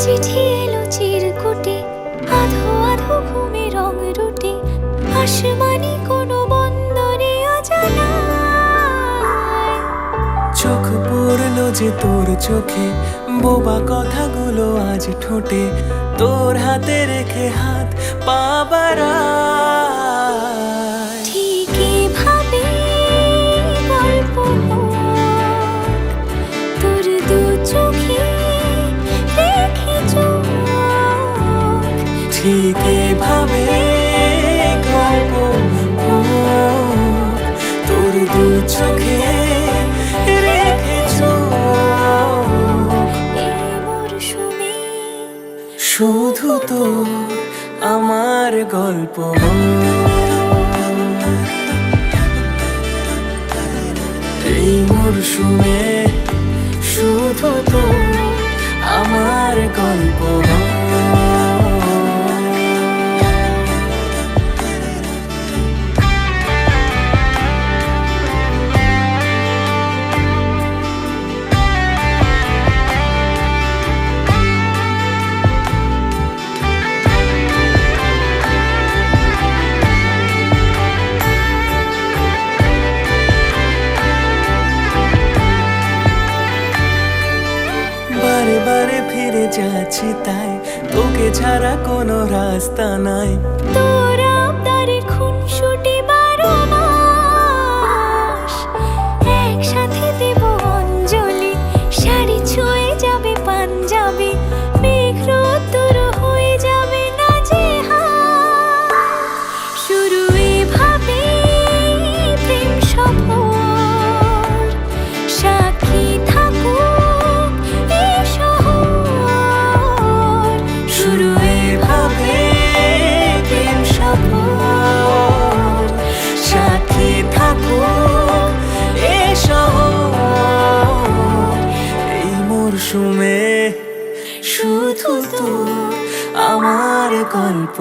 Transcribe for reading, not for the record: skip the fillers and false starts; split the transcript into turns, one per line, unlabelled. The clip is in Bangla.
চিঠি এলো চিরকুটে, আধো আধো ঘুমে রং রুটে, আসমানি কোনো বন্দরে অজানায়।
চোখ পড়লো যে তোর চোখে, বোবা কথাগুলো আজ ঠোঁটে, তোর হাতে রেখে হাত পা বাড়ায়।
ঠিক এভাবে গল্প হোক, তোর দু চোখে রেখে চোখ।
ঠিক এভাবে গল্প হোক, তোর দু চোখে রেখে চোখ।
এই মরশুমে
শুধু তো আমার গল্প, এই মরশুমে শুধু তো আমার গল্প। বারে বারে ফিরে যাচ্ছি তাই, তোকে ছাড়া কোনো রাস্তা নাই।
তোর আবদারে খুনসুটি 12 মাস, একসাথে দেব অঞ্জলি, শাড়ি ছুঁয়ে যাবে পাঞ্জাবি, মেঘ রোদ্দুর হয়ে যাবে নাজেহাল। শুরু এভাবে প্রেম সফর, সাক্ষী থাকুক এই শহর।
শুরু এভাবে প্রেম সফর, সাথী থাকুক এ শহর। এই মরশুমে শুধু তো আমার গল্প।